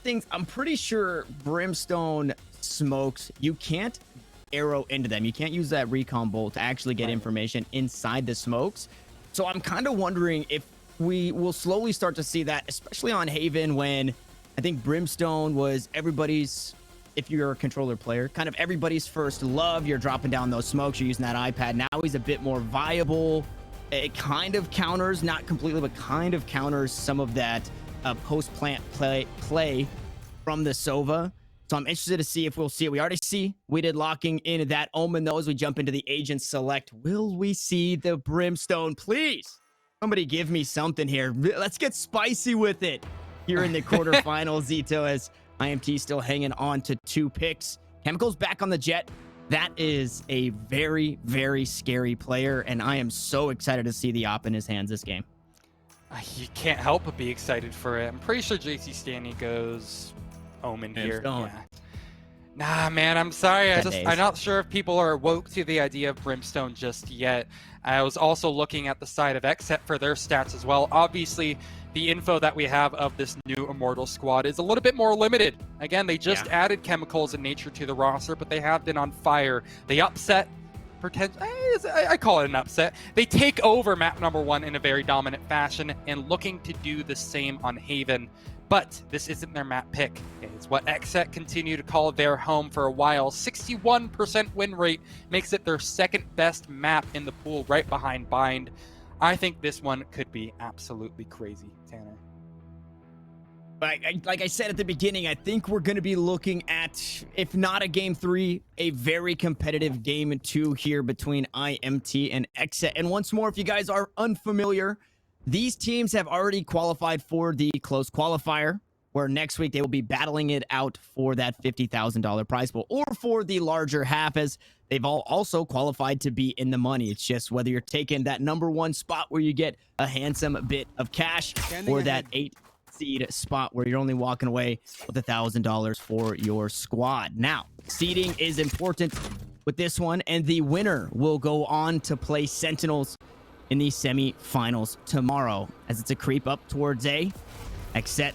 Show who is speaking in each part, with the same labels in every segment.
Speaker 1: things, I'm pretty sure Brimstone smokes, you can't arrow into them. You can't use that recon bolt to actually get information inside the smokes. So I'm kind of wondering if we will slowly start to see that, especially on Haven, when I think Brimstone was everybody's, if you're a controller player, kind of everybody's first love. You're dropping down those smokes, you're using that iPad. Now he's a bit more viable. It kind of counters, not completely, but kind of counters some of that post-plant play from the Sova. So I'm interested to see if we'll see it. We already see we did locking in that Omen, though, as we jump into the agent select. Will we see the Brimstone? Please, somebody give me something here. Let's get spicy with it here in the quarterfinals. Zito, as IMT still hanging on to 2 picks. Chemicals back on the Jet. That is a very, very scary player, and I am so excited to see the op in his hands this game.
Speaker 2: You can't help but be excited for it. I'm pretty sure JC Stanley goes Omen here. Yeah. Nah, man, I'm sorry. I'm not sure if people are woke to the idea of Brimstone just yet. I was also looking at the side of XSET for their stats as well. Obviously, the info that we have of this new Immortal squad is a little bit more limited. Again, they just added Chemicals and Nature to the roster, but they have been on fire. They upset, I call it an upset. They take over map number 1 in a very dominant fashion and looking to do the same on Haven. But this isn't their map pick. It's what XSET continue to call their home for a while. 61% win rate makes it their second best map in the pool, right behind Bind. I think this one could be absolutely crazy, Tanner.
Speaker 1: Like I said at the beginning, I think we're going to be looking at, if not a game 3, a very competitive game 2 here between IMT and XSET. And once more, if you guys are unfamiliar, these teams have already qualified for the close qualifier, where next week they will be battling it out for that $50,000 prize pool, or for the larger half, as they've all also qualified to be in the money. It's just whether you're taking that number 1 spot where you get a handsome bit of cash, or that 8 seed spot where you're only walking away with $1,000 for your squad. Now, seeding is important with this one, and the winner will go on to play Sentinels in the semi-finals tomorrow, as it's a creep up towards A. XSET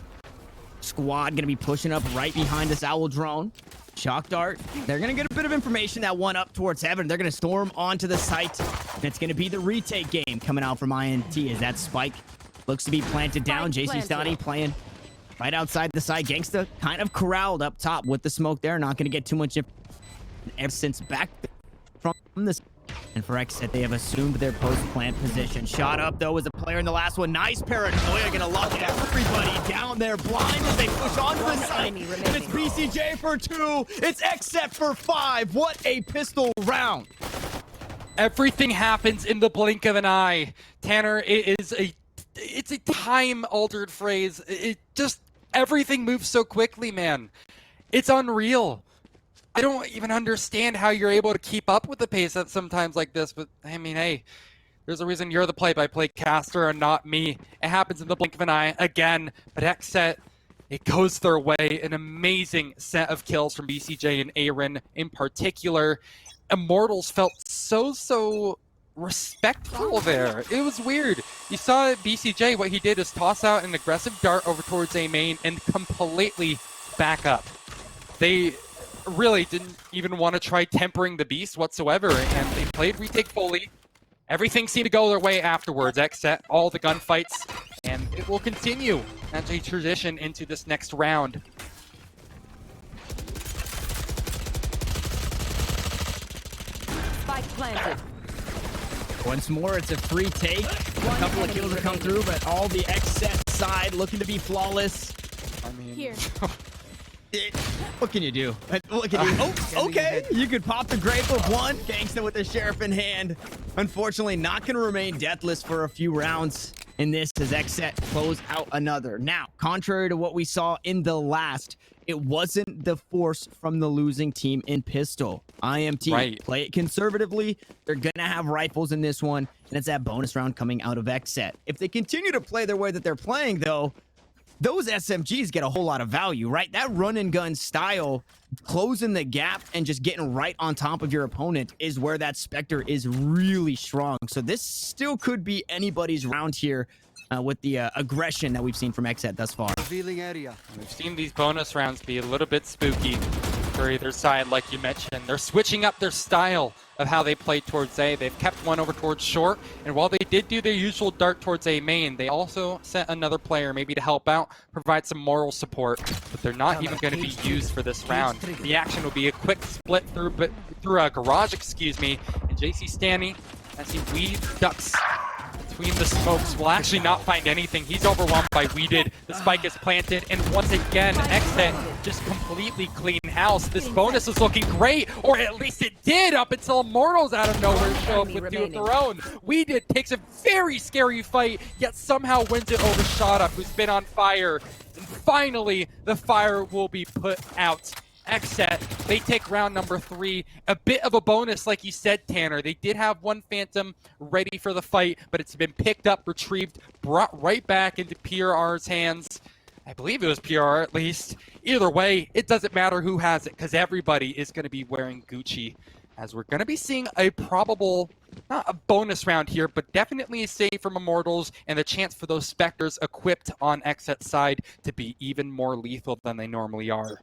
Speaker 1: squad gonna be pushing up right behind this Owl drone. Shock Dart, they're gonna get a bit of information, that one up towards Heaven. They're gonna storm onto the site, and it's gonna be the retake game coming out from INT, as that spike looks to be planted down. JC Stani playing right outside the side. Gangsta kind of corralled up top with the smoke there. Not gonna get too much since back from this. And for XSET, they have assumed their post-plant position. Shot up, though, as a player in the last one. Nice paranoia, gonna lock everybody down there blind as they push onto the site. And it's BCJ for 2. It's XSET for 5. What a pistol round.
Speaker 2: Everything happens in the blink of an eye. Tanner, it's a time-altered phrase. It just, everything moves so quickly, man. It's unreal. I don't even understand how you're able to keep up with the pace at sometimes like this, but I mean, hey, there's a reason you're the play-by-play caster and not me. It happens in the blink of an eye again, but XSET, it goes their way. An amazing set of kills from BCJ and Aaron in particular. Immortals felt so respectful there. It was weird. You saw BCJ, what he did is toss out an aggressive dart over towards A main and completely back up. They really didn't even want to try tempering the beast whatsoever, and they played retake fully. Everything seemed to go their way afterwards. XSET, all the gunfights, and it will continue as a tradition into this next round.
Speaker 3: Spike planted.
Speaker 1: Once more, it's a free take. A couple of kills have come through, but all the XSET side looking to be flawless.
Speaker 2: I mean,
Speaker 3: Here.
Speaker 1: What can you do? What can you? Oh, okay. You could pop the grape of one. Gangsta with the sheriff in hand. Unfortunately, not going to remain deathless for a few rounds in this, as XSET close out another. Now, contrary to what we saw in the last, it wasn't the force from the losing team in pistol. IMT, play it conservatively. They're going to have rifles in this one, and it's that bonus round coming out of XSET. If they continue to play the way that they're playing, though, those SMGs get a whole lot of value, right? That run and gun style, closing the gap and just getting right on top of your opponent, is where that Spectre is really strong. So this still could be anybody's round here with the aggression that we've seen from XSET thus far.
Speaker 4: Revealing area.
Speaker 2: We've seen these bonus rounds be a little bit spooky for either side, like you mentioned. They're switching up their style of how they play towards A. They've kept one over towards short, and while they did do their usual dart towards A main, they also sent another player maybe to help out, provide some moral support, but they're not even going to be used for this round. The action will be a quick split through a garage, and JC Stanny, as he weaves, ducks between the smokes, will actually not find anything. He's overwhelmed by Weeded. The spike is planted, and once again, XSET just completely clean house. This bonus is looking great, or at least it did up until Immortals out of nowhere show up with two of their own. Weeded takes a very scary fight, yet somehow wins it over ShotUp, who's been on fire. And finally, the fire will be put out. XSET, they take round number 3. A bit of a bonus, like you said, Tanner. They did have one Phantom ready for the fight, but it's been picked up, retrieved, brought right back into PRR's hands. I believe it was PRR at least. Either way, it doesn't matter who has it, because everybody is going to be wearing Gucci. As we're going to be seeing a probable, not a bonus round here, but definitely a save from Immortals, and the chance for those Spectres equipped on XSET's side to be even more lethal than they normally are.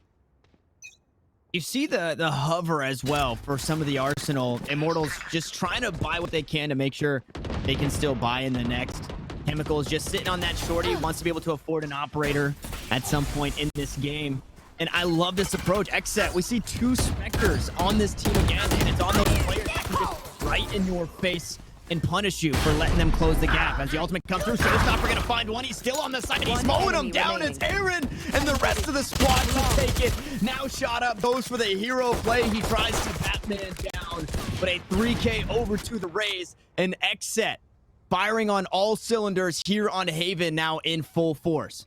Speaker 1: You see the hover as well for some of the Arsenal. Immortals just trying to buy what they can to make sure they can still buy in the next. Chemical is just sitting on that shorty, wants to be able to afford an operator at some point in this game. And I love this approach. XSET, we see 2 Spectres on this team again, and it's on those players that can just right in your face and punish you for letting them close the gap. As the ultimate comes through, Showstopper gonna find one. He's still on the side. He's mowing him down. It's Aaron and the rest of the squad to take it. Now ShotUp goes for the hero play. He tries to Batman down, but a 3K over to the Rays, and XSET firing on all cylinders here on Haven now in full force.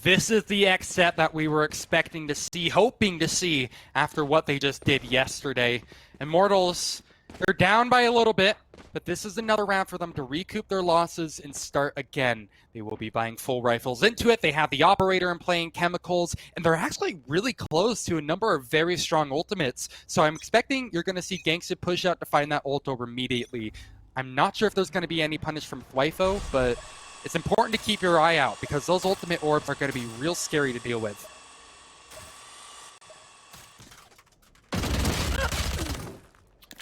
Speaker 2: This is the XSET that we were expecting to see, hoping to see after what they just did yesterday. Immortals, they're down by a little bit, but this is another round for them to recoup their losses and start again. They will be buying full rifles into it. They have the operator and playing chemicals, and they're actually really close to a number of very strong ultimates. So I'm expecting you're going to see Gangsta push out to find that ult over immediately. I'm not sure if there's going to be any punish from Thwyfo, but it's important to keep your eye out because those ultimate orbs are going to be real scary to deal with.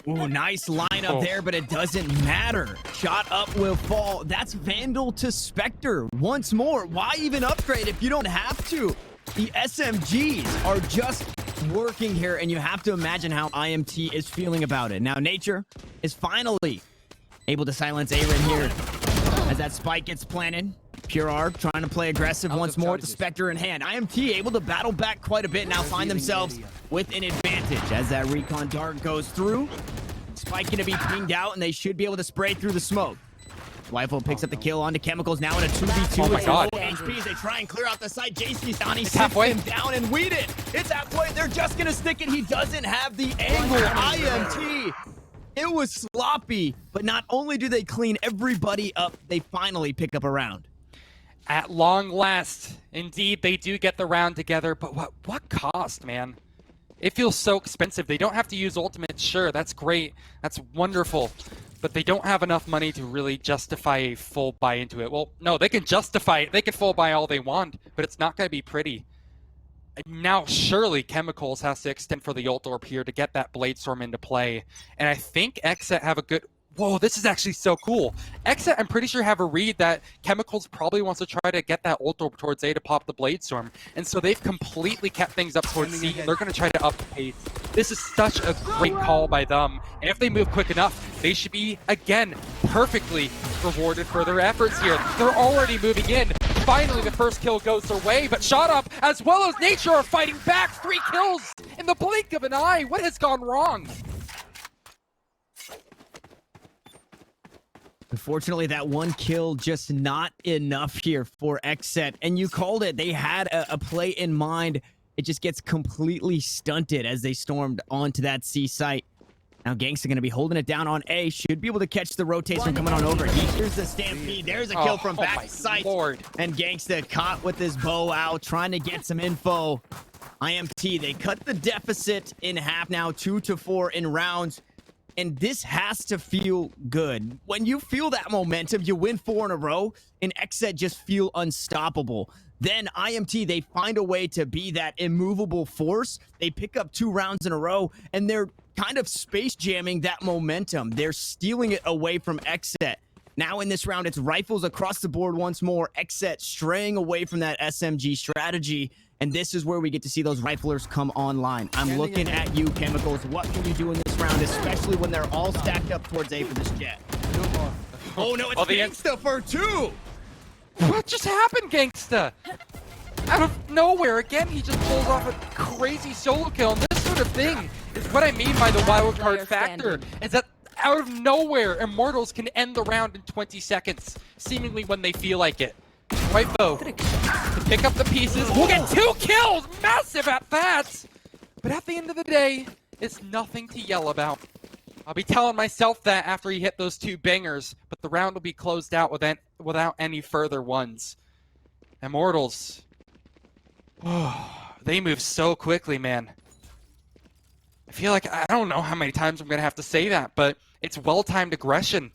Speaker 1: Ooh, nice lineup there, but it doesn't matter. ShotUp will fall. That's Vandal to Spectre. Once more, why even upgrade if you don't have to? The SMGs are just working here, and you have to imagine how IMT is feeling about it. Now, Nature is finally able to silence Aaron here as that spike gets planted. PureR trying to play aggressive once more with the Spectre in hand. IMT able to battle back quite a bit, now find themselves with an advantage as that recon dart goes through. Spike going to be pinged out, and they should be able to spray through the smoke. Lifo picks up the kill onto Chemicals, now in a 2v2.
Speaker 2: Oh my God.
Speaker 1: HPs, they try and clear out the site. JC's down, he sits him down and weed it. It's halfway, they're just going to stick it. He doesn't have the angle. IMT. It was sloppy, but not only do they clean everybody up, they finally pick up a round.
Speaker 2: At long last, indeed, they do get the round together, but what cost, man? It feels so expensive. They don't have to use ultimates, sure, that's great, that's wonderful, but they don't have enough money to really justify a full buy into it. Well, no, they can justify it, they can full buy all they want, but it's not going to be pretty. Now, surely Chemicals has to extend for the ult orb here to get that Blade Storm into play, and I think XSET have a good... Whoa, this is actually so cool. XSET, I'm pretty sure, have a read that Chemicals probably wants to try to get that ult orb towards A to pop the Blade Storm. And so they've completely kept things up towards C, and they're going to try to up the pace. This is such a great call by them. And if they move quick enough, they should be, again, perfectly rewarded for their efforts here. They're already moving in. Finally, the first kill goes their way, but ShotUp, as well as Nature, are fighting back. 3 kills in the blink of an eye. What has gone wrong?
Speaker 1: Unfortunately, that one kill just not enough here for XSET. And you called it. They had a play in mind. It just gets completely stunted as they stormed onto that C site. Now Gangsta going to be holding it down on A. Should be able to catch the rotation coming on over. Here's the stampede. There's a kill from back site.
Speaker 2: Lord.
Speaker 1: And Gangsta caught with his bow out, trying to get some info. IMT, they cut the deficit in half now, 2-4 in rounds. And this has to feel good. When you feel that momentum, you win 4 in a row, and XSET just feel unstoppable. Then IMT, they find a way to be that immovable force. They pick up 2 rounds in a row, and they're kind of space jamming that momentum. They're stealing it away from XSET. Now in this round, it's rifles across the board once more. XSET straying away from that SMG strategy. And this is where we get to see those riflers come online. I'm looking at you, Chemicals. What can you do in this round, especially when they're all stacked up towards A for this jet? Oh no, it's Gangsta for 2!
Speaker 2: What just happened, Gangsta? Out of nowhere, again, he just pulls off a crazy solo kill. And this sort of thing is what I mean by the wild card factor, is that out of nowhere, Immortals can end the round in 20 seconds, seemingly when they feel like it. Right, Bo, to pick up the pieces. We'll get 2 kills! Massive at that! But at the end of the day, it's nothing to yell about. I'll be telling myself that after he hit those 2 bangers, but the round will be closed out without any further ones. Immortals. Oh, they move so quickly, man. I feel like, I don't know how many times I'm going to have to say that, but it's well-timed aggression.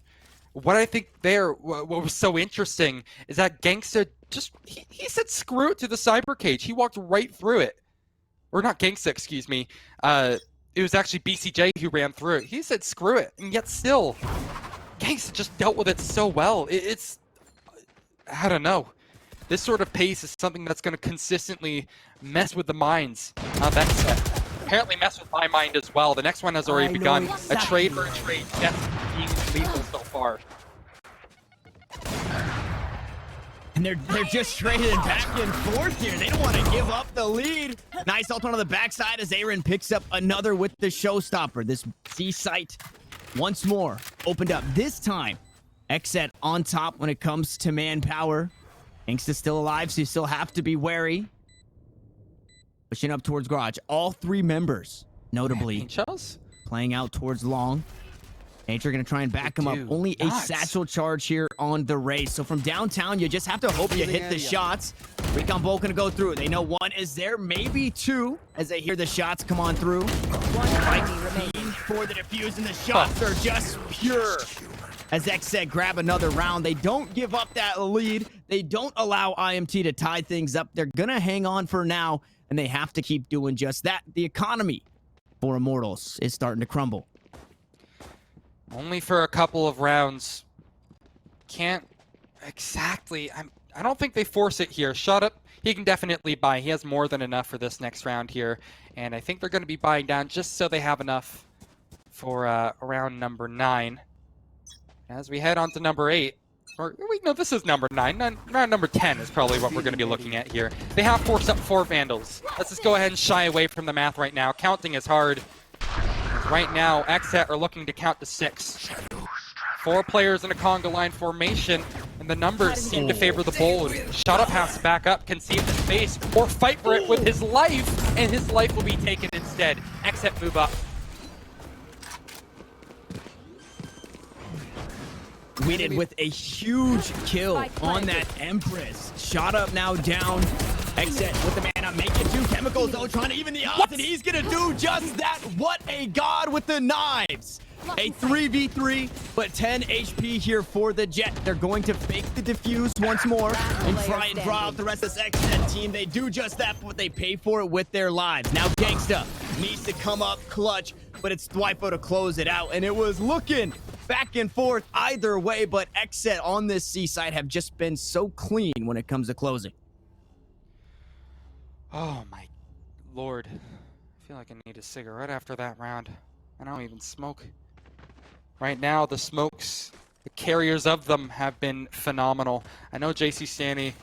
Speaker 2: What I think there, what was so interesting, is that Gangsta just, he said screw it to the cyber cage. He walked right through it. Or not Gangsta, excuse me. It was actually BCJ who ran through it. He said screw it, and yet still, Gangsta just dealt with it so well. It's, I don't know. This sort of pace is something that's going to consistently mess with the minds of XSET. Apparently mess with my mind as well. The next one has already begun. A trade for a trade. Yes, being lethal so far.
Speaker 1: And they're just trading back and forth here. They don't want to give up the lead. Nice ult on the backside as Aaron picks up another with the showstopper. This C site once more opened up. This time, XSET on top when it comes to manpower. Gangsta's still alive, so you still have to be wary. Pushing up towards garage. All 3 members, notably, playing out towards long. Nature gonna try and back him up. Only a satchel charge here on the race. So from downtown, you just have to hope you hit the shots. Recon Bolt gonna go through. They know 1 is there, maybe 2, as they hear the shots come on through. 1 for the defuse, and the shots are just pure. As XSET grab another round, they don't give up that lead. They don't allow IMT to tie things up. They're gonna hang on for now, and they have to keep doing just that. The economy for Immortals is starting to crumble.
Speaker 2: Only for a couple of rounds. Can't exactly. I don't think they force it here. Shut up. He can definitely buy. He has more than enough for this next round here. And I think they're going to be buying down just so they have enough for round number 9. As we head on to number 8. Or, wait, no, this is number 9. Round number 10 is probably what we're going to be looking at here. They have forced up 4 Vandals. Let's just go ahead and shy away from the math right now. Counting is hard. Right now, XSET are looking to count to 6. 4 players in a conga line formation, and the numbers seem to favor the bold. Shut up has to back up, concede the space, or fight for it with his life, and his life will be taken instead. XSET move up.
Speaker 1: Weeded with a huge kill on that Empress. Shot up now down. XSET with the man up, making 2 chemicals though, trying to even the odds, and he's gonna do just that. What a god with the knives. A 3v3, but 10 HP here for the Jet. They're going to fake the defuse once more and try and draw out the rest of this XSET team. They do just that, but they pay for it with their lives. Now Gangsta needs to come up clutch, but it's Dwipo to close it out, and it was looking back and forth either way, but XSET on this C side have just been so clean when it comes to closing.
Speaker 2: Oh my lord. I feel like I need a cigarette after that round. I don't even smoke. Right now, the smokes, the carriers of them have been phenomenal. I know JC Stanley,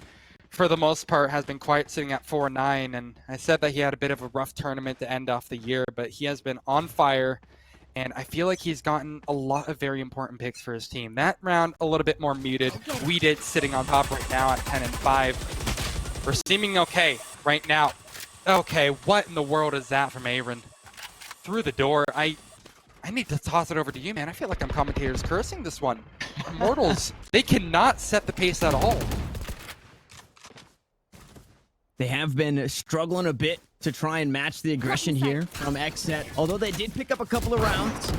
Speaker 2: for the most part, has been quiet, sitting at 4-9, and I said that he had a bit of a rough tournament to end off the year, but he has been on fire, and I feel like he's gotten a lot of very important picks for his team. That round, a little bit more muted. We did sitting on top right now at 10-5. We're seeming okay right now. Okay, what in the world is that from Aaron? Through the door. I need to toss it over to you, man. I feel like I'm commentators cursing this one. Immortals, they cannot set the pace at all.
Speaker 1: They have been struggling a bit to try and match the aggression here from XSET, although they did pick up a couple of rounds.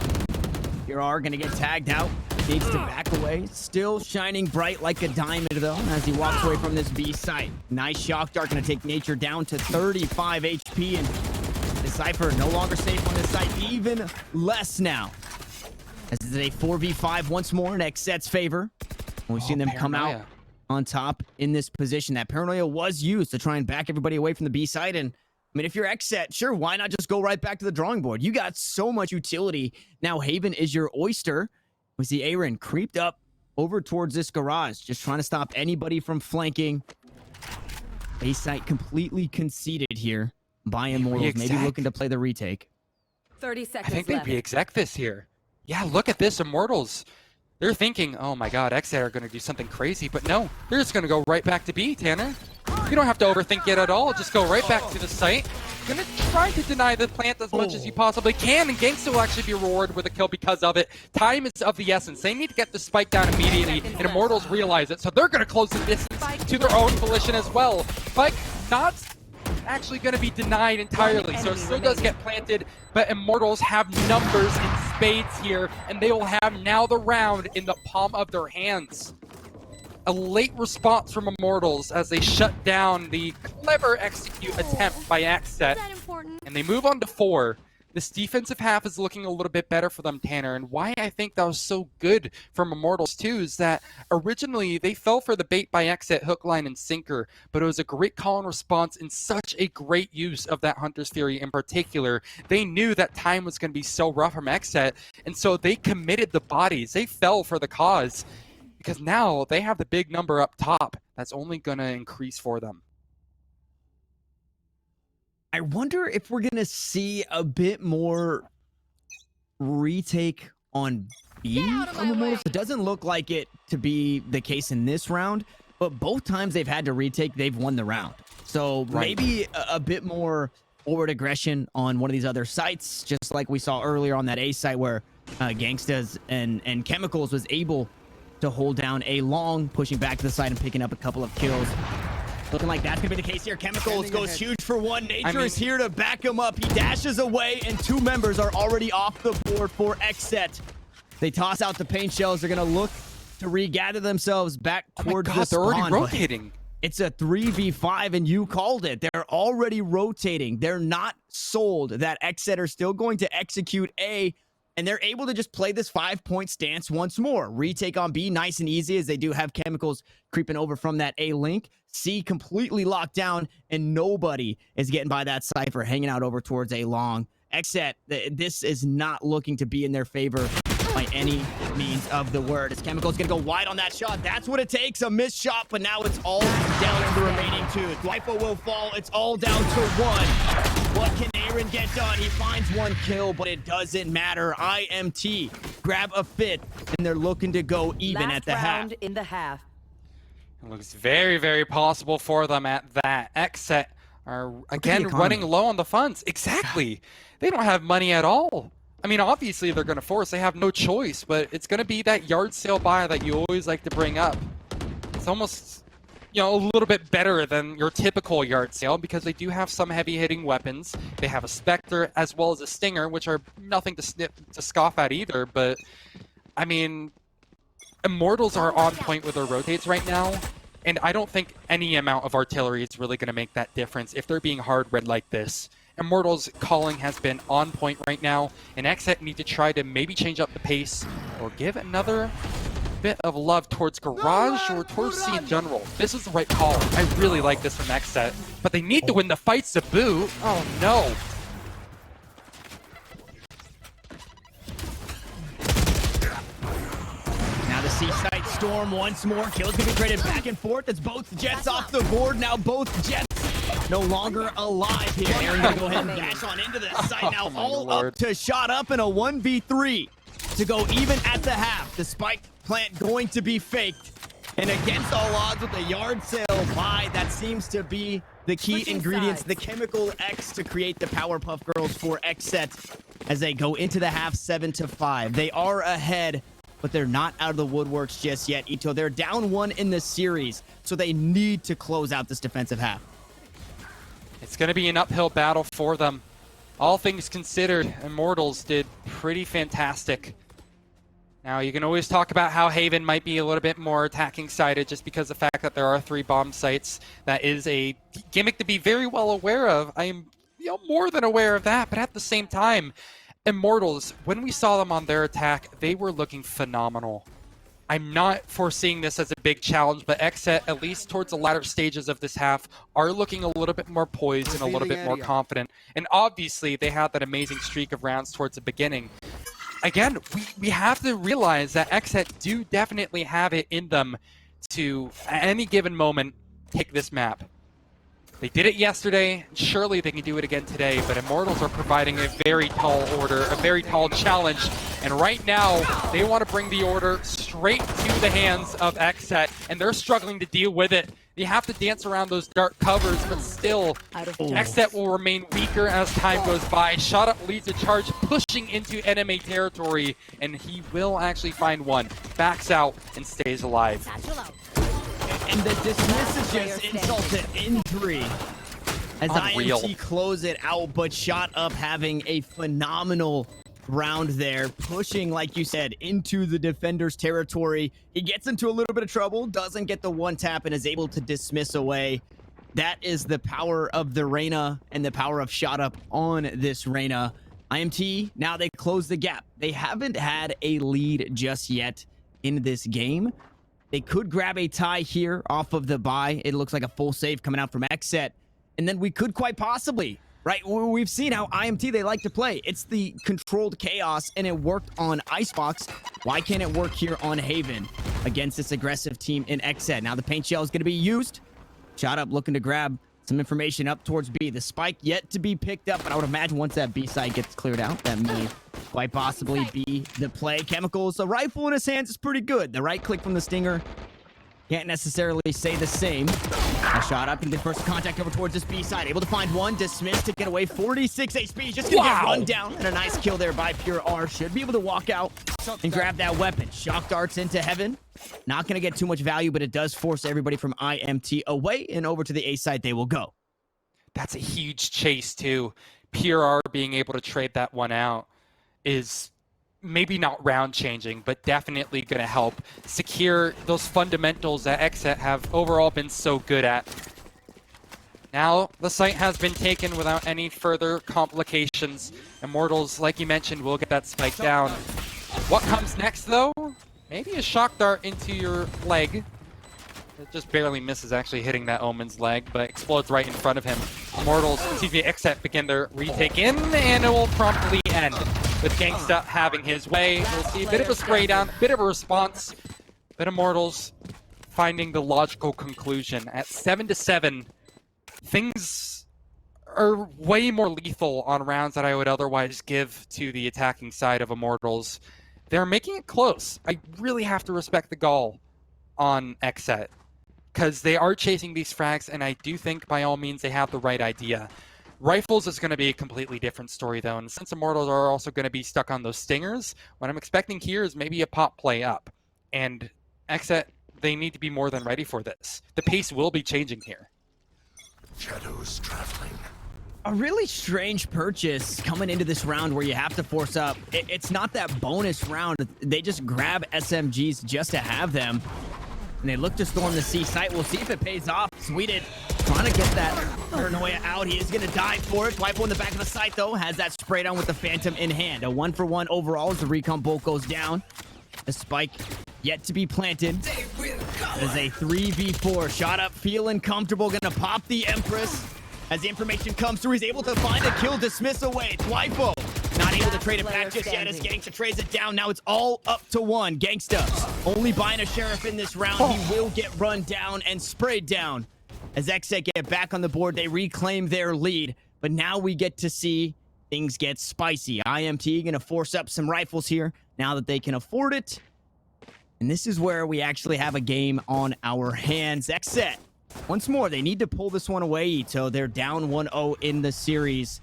Speaker 1: You are going to get tagged out. Needs to back away. Still shining bright like a diamond, though, as he walks away from this B site. Nice shock dart. Going to take Nature down to 35 HP. And the Cypher no longer safe on this site. Even less now. As it's a 4v5 once more in XSET's favor. We've seen them come out on top in this position. That Paranoia was used to try and back everybody away from the B side. And I mean, if you're XSET, sure, why not just go right back to the drawing board? You got so much utility. Now Haven is your oyster. We see Aaron creeped up over towards this garage, just trying to stop anybody from flanking. A site completely conceded here by Immortals, maybe looking to play the retake.
Speaker 3: 30 seconds
Speaker 2: I think they re-exec this here. Yeah, look at this, Immortals. They're thinking, oh my god, XSET are going to do something crazy, but no, they're just going to go right back to B, Tanner. You don't have to overthink it at all, just go right back to the site. You're going to try to deny the plant as much as you possibly can, and Gangsta will actually be rewarded with a kill because of it. Time is of the essence. They need to get the spike down immediately, and Immortals realize it, so they're going to close the distance to their own volition as well. Spike not actually going to be denied entirely, so it still does get planted, but Immortals have numbers in spades here, and they will have now the round in the palm of their hands. A late response from Immortals as they shut down the clever execute attempt by XSET, and they move on to 4. This defensive half is looking a little bit better for them, Tanner, and why I think that was so good from Immortals too is that originally they fell for the bait by XSET hook, line, and sinker, but it was a great call and response and such a great use of that Hunter's Fury in particular. They knew that time was going to be so rough from XSET, and so they committed the bodies. They fell for the cause because now they have the big number up top that's only going to increase for them.
Speaker 1: I wonder if we're going to see a bit more retake on B from Immortals. It doesn't look like it to be the case in this round, but both times they've had to retake, they've won the round. So maybe a bit more forward aggression on one of these other sites, just like we saw earlier on that A site where Gangstas and Chemicals was able to hold down A long, pushing back to the side and picking up a couple of kills. Looking like that's going to be the case here. Chemicals goes huge for one. Nature is here to back him up. He dashes away, and 2 members are already off the board for XSET. They toss out the paint shells. They're going to look to regather themselves back towards the spawn.
Speaker 2: They're already rotating.
Speaker 1: It's a 3v5, and you called it. They're already rotating. They're not sold that XSET are still going to execute A, and they're able to just play this 5-point stance once more. Retake on B, nice and easy, as they do have Chemicals creeping over from that A link. C completely locked down, and nobody is getting by that Cypher, hanging out over towards A long. XSET, this is not looking to be in their favor by any means of the word. As Chemicals gonna go wide on that shot. That's what it takes, a missed shot, but now it's all down to the remaining 2. Dwipo will fall. It's all down to 1. What can Aaron get done? He finds 1 kill, but it doesn't matter. IMT grab a 5th, and they're looking to go even at the half.
Speaker 3: In the half.
Speaker 2: It looks very, very possible for them at that. XSET are, again, running low on the funds. Exactly. They don't have money at all. I mean, obviously, they're going to force. They have no choice, but it's going to be that yard sale buy that you always like to bring up. It's almost, you know, a little bit better than your typical yard sale because they do have some heavy-hitting weapons. They have a Spectre as well as a Stinger, which are nothing to scoff at either, but, I mean, Immortals are on point with their rotates right now, and I don't think any amount of artillery is really going to make that difference if they're being hard read like this. Immortals' calling has been on point right now, and XSET need to try to maybe change up the pace or give another bit of love towards Garage or towards C in general. This is the right call. I really like this from XSET, but they need to win the fight, Sabu. Oh no.
Speaker 1: C-site storm once more. Kills gonna be traded back and forth. It's both jets off the board. Now both jets no longer alive here. Aaron gonna go ahead and dash on into the site now. All up to shot up in a 1v3 to go even at the half. The spike plant going to be faked. And against all odds with the yard sale buy, that seems to be the key ingredients. The Chemical X to create the Powerpuff Girls for XSET as they go into the half 7-5. They are ahead, but they're not out of the woodworks just yet, Ito. They're down 1 in the series, so they need to close out this defensive half.
Speaker 2: It's going to be an uphill battle for them. All things considered, Immortals did pretty fantastic Now, you can always talk about how Haven might be a little bit more attacking-sided just because of the fact that there are 3 bomb sites. That is a gimmick to be very well aware of. I am more than aware of that, but at the same time, Immortals, when we saw them on their attack, they were looking phenomenal. I'm not foreseeing this as a big challenge, but XSET, at least towards the latter stages of this half, are looking a little bit more poised and a little bit more confident. And obviously, they had that amazing streak of rounds towards the beginning. Again, we have to realize that XSET do definitely have it in them to, at any given moment, take this map. They did it yesterday, surely they can do it again today, but Immortals are providing a very tall order, a very tall challenge, and right now, they want to bring the order straight to the hands of XSET, and they're struggling to deal with it. You have to dance around those dark covers, but still, XSET will remain weaker as time goes by. Shot Up leads a charge, pushing into enemy territory, and he will actually find one. Backs out and stays alive.
Speaker 1: And the dismiss is just insult to injury as
Speaker 2: Unreal.
Speaker 1: IMT close it out, but Shot Up having a phenomenal round there, pushing, like you said, into the defender's territory. He gets into a little bit of trouble, doesn't get the one tap, and is able to dismiss away. That is the power of the Reyna and the power of Shot Up on this Reyna. IMT, now they close the gap. They haven't had a lead just yet in this game. They could grab a tie here off of the bye. It looks like a full save coming out from XSET. And then we could quite possibly, right? We've seen how IMT, they like to play. It's the controlled chaos, and it worked on Icebox. Why can't it work here on Haven against this aggressive team in XSET? Now the paint shell is going to be used. Shot Up looking to grab some information up towards B. The spike yet to be picked up, but I would imagine once that B side gets cleared out, that may quite possibly be the play. Chemicals, a rifle in his hands is pretty good. The right click from the Stinger can't necessarily say the same. A Shot Up and get first contact over towards this B side. Able to find one, dismissed to get away. 46 HP, just gonna get run down. And a nice kill there by Pure R. Should be able to walk out and grab that weapon. Shock darts into heaven. Not gonna get too much value, but it does force everybody from IMT away, and over to the A side they will go.
Speaker 2: That's a huge chase too. Pure R being able to trade that one out is maybe not round changing, but definitely going to help secure those fundamentals that XSET have overall been so good at. Now the site has been taken without any further complications. Immortals, like you mentioned, will get that spike down. What comes next though? Maybe a shock dart into your leg. It just barely misses actually hitting that Omen's leg, but explodes right in front of him. Immortals, XSET begin their retake in, and it will promptly end with Gangsta having his way. We'll see a bit of a spray down, a bit of a response, but Immortals finding the logical conclusion. At 7-7, things are way more lethal on rounds that I would otherwise give to the attacking side of Immortals. They're making it close. I really have to respect the gall on XSET, because they are chasing these frags, and I do think by all means they have the right idea. Rifles is going to be a completely different story though, and since Immortals are also going to be stuck on those stingers, what I'm expecting here is maybe a pop play up. And XSET, they need to be more than ready for this. The pace will be changing here.
Speaker 4: Shadows traveling.
Speaker 1: A really strange purchase coming into this round where you have to force up. It's not that bonus round. They just grab SMGs just to have them. And they look to storm the C site. We'll see if it pays off. Sweden trying to get that paranoia out. He is going to die for it. Wipe on the back of the site, though. Has that spray down with the Phantom in hand. A 1-for-1 overall as the recon bolt goes down. The spike yet to be planted. It is a 3v4. Shot Up, feeling comfortable. Going to pop the Empress. As the information comes through, he's able to find a kill, dismiss away. It's Waipo. Not able to trade it back just yet as Gangsta trades it down. Now it's all up to one. Gangsta only buying a Sheriff in this round. He will get run down and sprayed down. As XSET get back on the board, they reclaim their lead. But now we get to see things get spicy. IMT going to force up some rifles here now that they can afford it. And this is where we actually have a game on our hands. XSET, once more, they need to pull this one away, Ito. They're down 1-0 in the series.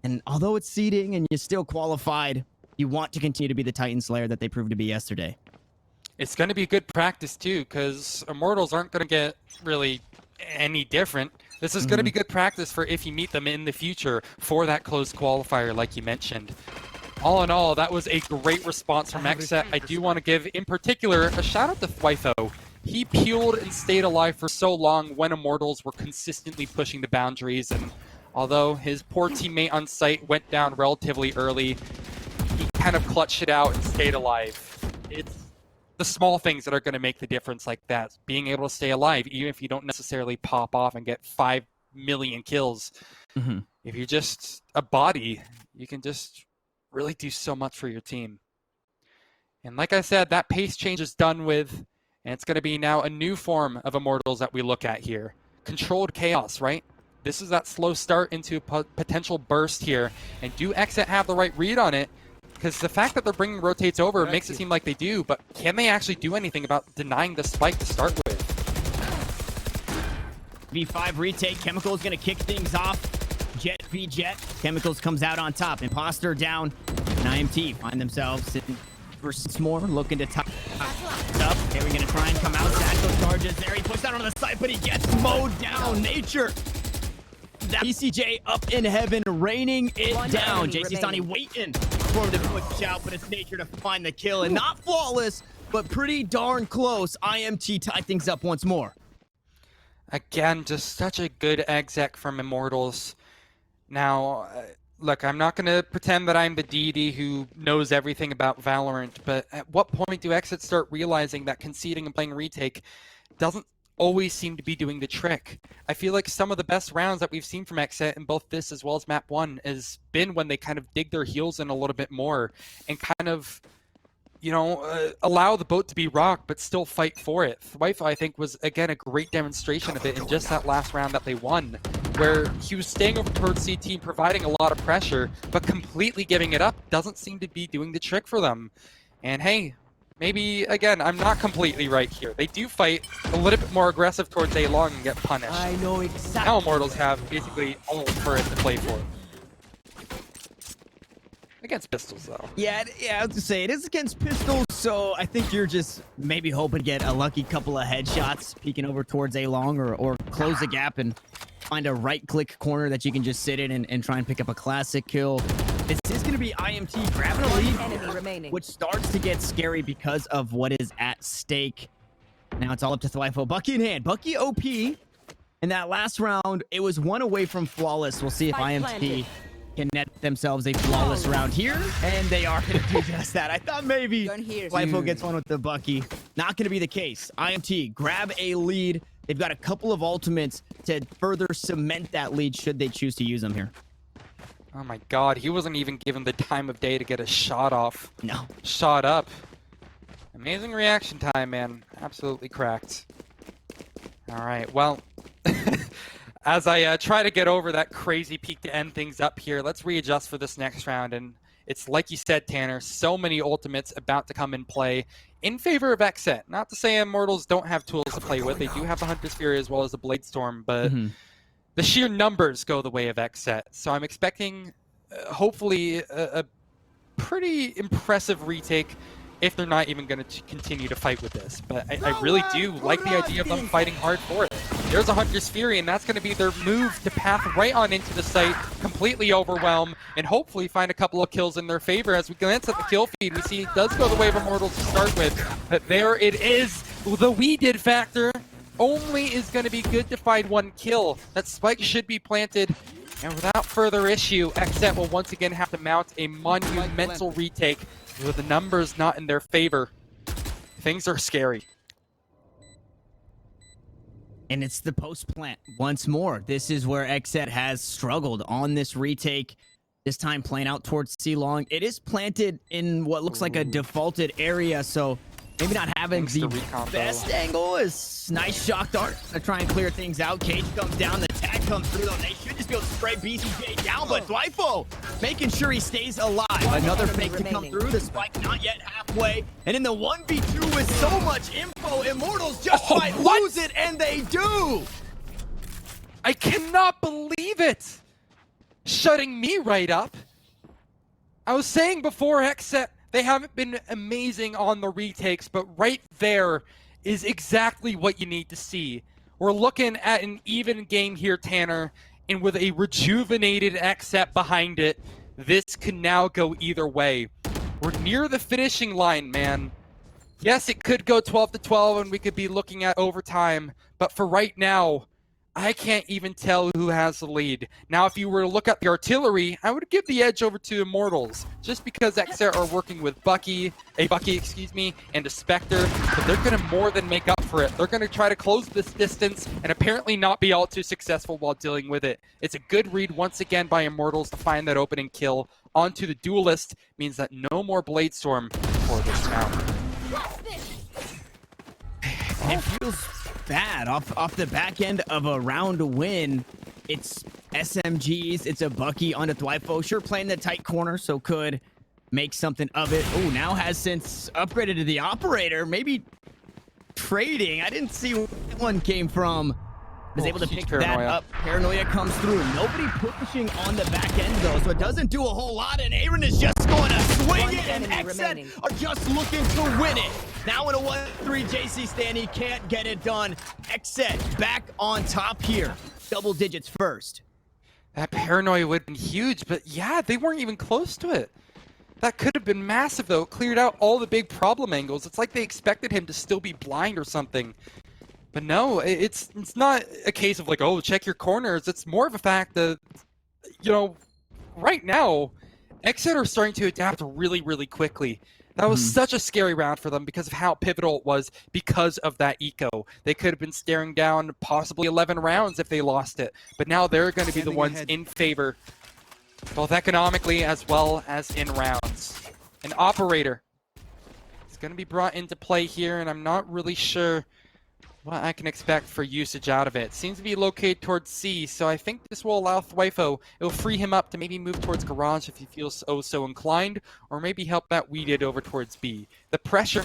Speaker 1: And although it's seeding and you're still qualified, you want to continue to be the Titan Slayer that they proved to be yesterday.
Speaker 2: It's going to be good practice too, because Immortals aren't going to get really any different. This is going to be good practice for if you meet them in the future for that close qualifier like you mentioned. All in all, that was a great response from XSET. I do want to give, in particular, a shout out to Thwifo. He peeled and stayed alive for so long when Immortals were consistently pushing the boundaries, and although his poor teammate on site went down relatively early, he kind of clutched it out and stayed alive. It's the small things that are going to make the difference like that. Being able to stay alive, even if you don't necessarily pop off and get 5 million kills.
Speaker 1: Mm-hmm.
Speaker 2: If you're just a body, you can just really do so much for your team. And like I said, that pace change is done with, and it's going to be now a new form of Immortals that we look at here. Controlled chaos, right? This is that slow start into a potential burst here. And do XSET have the right read on it? Because the fact that they're bringing rotates over makes it seem like they do, but can they actually do anything about denying the spike to start with?
Speaker 1: V5 retake. Chemicals going to kick things off. Jet v Jet. Chemicals comes out on top. Imposter down. And IMT find themselves in versus more, looking to top up. Okay, we're going to try and come out. Satchel charges there. He pushed out on the side, but he gets mowed down. Nature. That BCJ up in heaven, raining it down. JC Stani waiting for him to push out, but it's Nature to find the kill. And not flawless, but pretty darn close. IMT tie things up once more.
Speaker 2: Again, just such a good exec from Immortals. Now, look, I'm not going to pretend that I'm the deity who knows everything about Valorant, but at what point do XSET start realizing that conceding and playing retake doesn't always seem to be doing the trick? I feel like some of the best rounds that we've seen from XSET in both this as well as map 1 has been when they kind of dig their heels in a little bit more and kind of, you know, allow the boat to be rocked but still fight for it. Thwifo, I think, was, again, a great demonstration of it in just that last round that they won, where he was staying over towards CT and providing a lot of pressure, but completely giving it up doesn't seem to be doing the trick for them. And hey, maybe, again, I'm not completely right here. They do fight a little bit more aggressive towards A long and get punished.
Speaker 3: I know exactly.
Speaker 2: Now Immortals have basically all for it to play for. Against pistols, though.
Speaker 1: Yeah, I was to say, it is against pistols, so I think you're just maybe hoping to get a lucky couple of headshots peeking over towards A long or close the gap and find a right-click corner that you can just sit in and try and pick up a classic kill. This is going to be IMT grabbing a lead, which starts to get scary because of what is at stake. Now it's all up to Thwifo. Bucky in hand. Bucky OP. In that last round, it was one away from flawless. We'll see if IMT can net themselves a flawless round here, and they are going to do just that. I thought maybe Thwifo gets one with the Bucky. Not going to be the case. IMT grab a lead. They've got a couple of ultimates to further cement that lead should they choose to use them here.
Speaker 2: Oh my god, he wasn't even given the time of day to get a shot off.
Speaker 1: No.
Speaker 2: Shot up. Amazing reaction time, man. Absolutely cracked. Alright, well, as I try to get over that crazy peak to end things up here, let's readjust for this next round. And it's like you said, Tanner, so many ultimates about to come in play in favor of XSET. Not to say Immortals don't have tools to play with. They do have the Hunter's Fury as well as the Bladestorm, but the sheer numbers go the way of XSET. So I'm expecting, hopefully, a pretty impressive retake if they're not even going to continue to fight with this. But I really do like the idea of them fighting hard for it. There's a Hunter's Fury, and that's going to be their move to path right on into the site, completely overwhelm, and hopefully find a couple of kills in their favor. As we glance at the kill feed, we see it does go the way of Immortals to start with. But there it is. The we did factor only is going to be good to find one kill. That spike should be planted. And without further issue, XSET will once again have to mount a monumental retake with the numbers not in their favor. Things are scary.
Speaker 1: And it's the post-plant once more. This is where XSET has struggled on this retake. This time playing out towards C long. It is planted in what looks like a defaulted area, so maybe not having the best angle. Is nice shock dart to try and clear things out. Cage comes down, the tag comes through though. They should just be able to spray BCJ down, but Thwifo making sure he stays alive. Another fake to come through, the spike not yet halfway. And in the 1v2 with so much info, Immortals just might lose it, and they do!
Speaker 2: I cannot believe it! Shutting me right up. I was saying before, XSET, they haven't been amazing on the retakes, but right there is exactly what you need to see. We're looking at an even game here, Tanner, and with a rejuvenated XSET behind it, This could now go either way. We're near the finishing line, man. Yes, it could go 12-12 and we could be looking at overtime, but for right now, I can't even tell who has the lead. Now, if you were to look at the artillery, I would give the edge over to Immortals, just because XSET are working with Bucky, and a Spectre, but they're going to more than make up for it. They're going to try to close this distance and apparently not be all too successful while dealing with it. It's a good read once again by Immortals to find that opening kill onto the Duelist, means that no more Bladestorm for this round.
Speaker 1: It feels bad off the back end of a round win. It's SMGs, it's a Bucky on a Thwifo. Sure, playing the tight corner, so could make something of it. Oh, now has since upgraded to the operator. Maybe trading. I didn't see where that one came from. Was able to pick that up. Paranoia comes through. Nobody pushing on the back end, though, so it doesn't do a whole lot, and Aaron is just going to swing it, and XSET are just looking to win it. Now in a 1-3, JC Stanley can't get it done. XSET back on top here. Double digits first.
Speaker 2: That Paranoia would have been huge, but yeah, they weren't even close to it. That could have been massive, though. It cleared out all the big problem angles. It's like they expected him to still be blind or something. But no, it's not a case of like, oh, check your corners. It's more of a fact that, you know, right now, XSET are starting to adapt really, really quickly. That was such a scary round for them because of how pivotal it was because of that eco. They could have been staring down possibly 11 rounds if they lost it. But now they're going to be the ones in favor, both economically as well as in rounds. An operator is going to be brought into play here, and I'm not really sure what I can expect for usage out of it. Seems to be located towards C, so I think this will allow Thwifo. It will free him up to maybe move towards Garage if he feels so inclined, or maybe help that Weeded over towards B. The pressure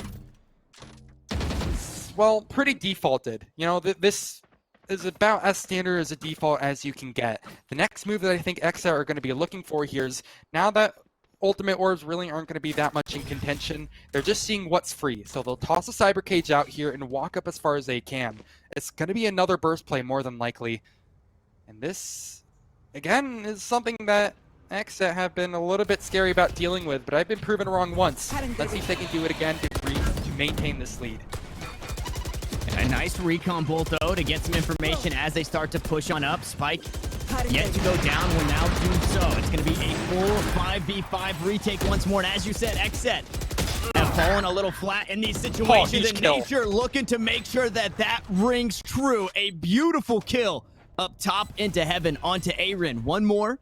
Speaker 2: is, well, pretty defaulted. You know, this is about as standard as a default as you can get. The next move that I think XSET are going to be looking for here is, now that Ultimate Orbs really aren't going to be that much in contention, they're just seeing what's free. So they'll toss a Cyber Cage out here and walk up as far as they can. It's going to be another burst play more than likely. And this, again, is something that XSET have been a little bit scary about dealing with, but I've been proven wrong once. Let's see if they can do it again to maintain this lead.
Speaker 1: A nice recon bolt, though, to get some information as they start to push on up. Spike yet to go down, will now do so. It's going to be a full 5v5 retake once more. And as you said, XSET have fallen a little flat in these situations. And Nature looking to make sure that that rings true. A beautiful kill up top into heaven onto Aaron. One more.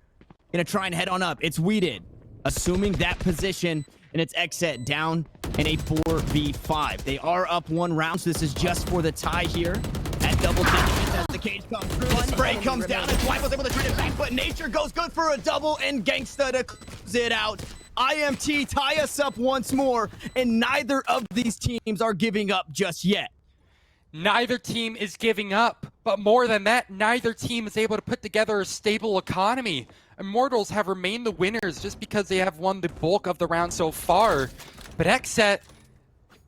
Speaker 1: Going to try and head on up. It's Weeded, assuming that position. And it's XSET down in a 4v5. They are up one round, so this is just for the tie here. At double digits as the cage comes through. The spray comes down, and Thwifo's able to trade it back, but Nature goes good for a double, and Gangsta to close it out. IMT tie us up once more, and neither of these teams are giving up just yet.
Speaker 2: Neither team is giving up, but more than that, neither team is able to put together a stable economy. Immortals have remained the winners just because they have won the bulk of the round so far. But XSET,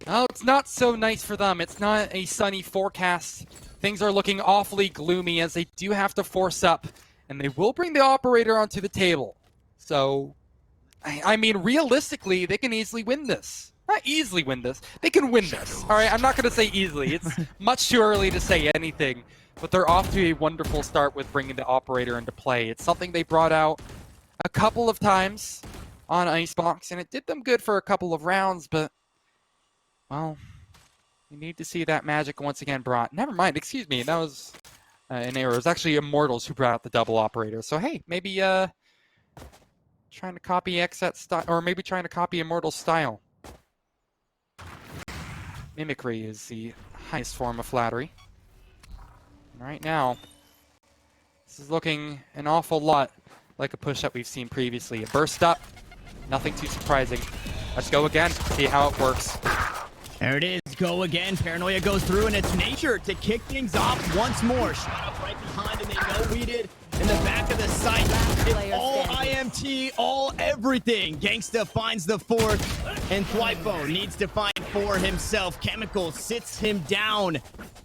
Speaker 2: oh, it's not so nice for them. It's not a sunny forecast. Things are looking awfully gloomy as they do have to force up, and they will bring the operator onto the table. So, I mean, realistically, they can easily win this. Not easily win this. They can win this. All right, I'm not going to say easily. It's much too early to say anything. But they're off to a wonderful start with bringing the operator into play. It's something they brought out a couple of times on Icebox, and it did them good for a couple of rounds, but, well, we need to see that magic once again brought. Never mind, excuse me, that was an error. It was actually Immortals who brought out the double operator. So, hey, maybe trying to copy XSET style, or maybe trying to copy Immortals style. Mimicry is the highest form of flattery. Right now, this is looking an awful lot like a push that we've seen previously. A burst up, nothing too surprising. Let's go again, see how it works.
Speaker 1: There it is, go again. Paranoia goes through, and it's Nature to kick things off once more. Shot up right behind, and they know Weeded in the back of the site. It's all IMT, all everything. Gangsta finds the fourth, and Thwifo needs to find four himself. Chemical sits him down,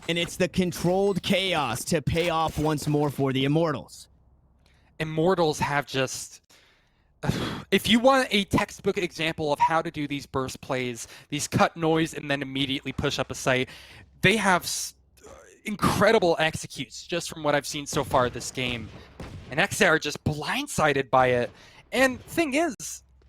Speaker 1: and it's the controlled chaos to pay off once more for the Immortals.
Speaker 2: Immortals have just if you want a textbook example of how to do these burst plays, these cut noise and then immediately push up a site, they have incredible executes just from what I've seen so far this game. And XSET are just blindsided by it. And thing is,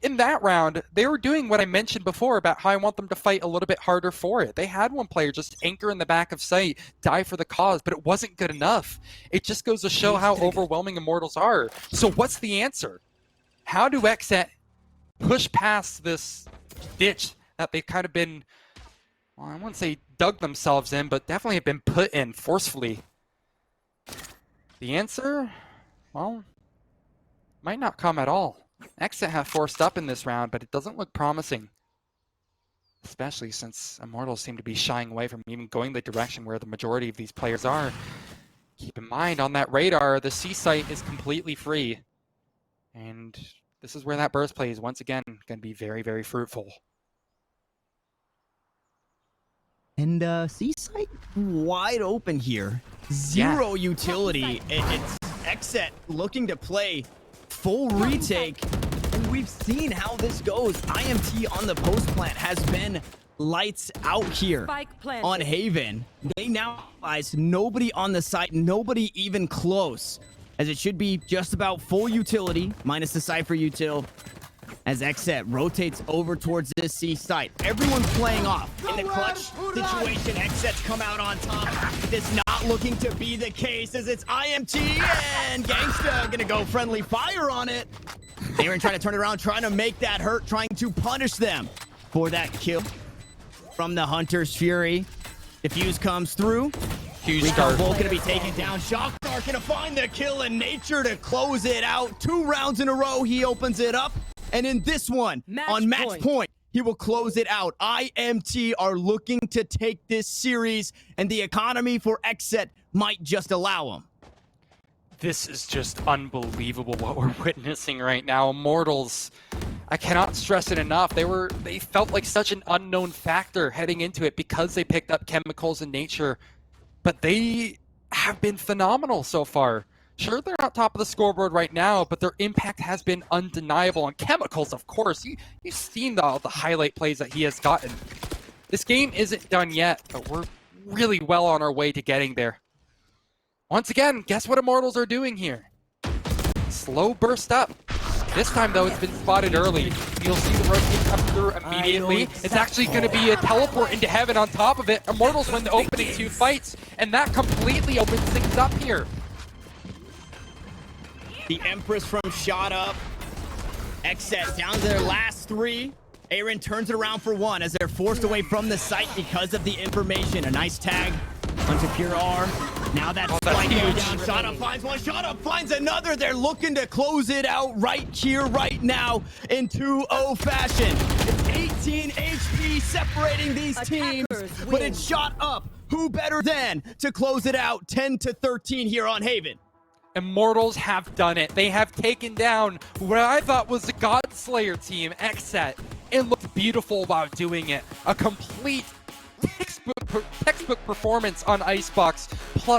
Speaker 2: in that round, they were doing what I mentioned before about how I want them to fight a little bit harder for it. They had one player just anchor in the back of sight, die for the cause, but it wasn't good enough. It just goes to show how overwhelming Immortals are. So what's the answer? How do XSET push past this ditch that they've kind of been, well, I wouldn't say dug themselves in, but definitely have been put in forcefully? The answer, well, might not come at all. XSET have forced up in this round, but it doesn't look promising. Especially since Immortals seem to be shying away from even going the direction where the majority of these players are. Keep in mind, on that radar, the C site is completely free. And this is where that burst play is once again going to be very, very fruitful.
Speaker 1: And C site wide open here. Zero utility. It's XSET looking to play full retake. And we've seen how this goes. IMT on the post plant has been lights out here on Haven. They now realize nobody on the site, nobody even close, as it should be just about full utility, minus the Cypher util, as XSET rotates over towards this C site. Everyone's playing off. In the clutch situation, XSET's come out on top. This not looking to be the case, as it's IMT and Gangsta gonna go friendly fire on it. Aaron trying to turn it around, trying to make that hurt, trying to punish them for that kill from the Hunter's Fury. Diffuse comes through.
Speaker 2: Huge start.
Speaker 1: Bolt gonna be taken down. Shockstar gonna find the kill in Nature to close it out. 2 rounds in a row, he opens it up. And in this one, on match point, he will close it out. IMT are looking to take this series, and the economy for XSET might just allow them.
Speaker 2: This is just unbelievable what we're witnessing right now. Immortals, I cannot stress it enough. They felt like such an unknown factor heading into it because they picked up Chemicals in Nature, but they have been phenomenal so far. Sure, they're not top of the scoreboard right now, but their impact has been undeniable. And Chemicals, of course, you've seen the highlight plays that he has gotten. This game isn't done yet, but we're really well on our way to getting there. Once again, guess what Immortals are doing here? Slow burst up. This time, though, it's been spotted early. You'll see the rotate come through immediately. It's actually going to be a teleport into heaven on top of it. Immortals win the opening 2 fights, and that completely opens things up here.
Speaker 1: The Empress from shot up. XSET down to their last 3. Aaron turns it around for 1 as they're forced away from the site because of the information. A nice tag onto Pure R. Now that's huge. Down. Shot up finds 1. Shot up finds another. They're looking to close it out right here, right now in 2-0 fashion. It's 18 HP separating these teams, but it's shot up. Who better than to close it out 10-13 here on Haven?
Speaker 2: Immortals have done it. They have taken down what I thought was the Godslayer team, XSET. It looked beautiful while doing it. A complete textbook performance on Icebox, plus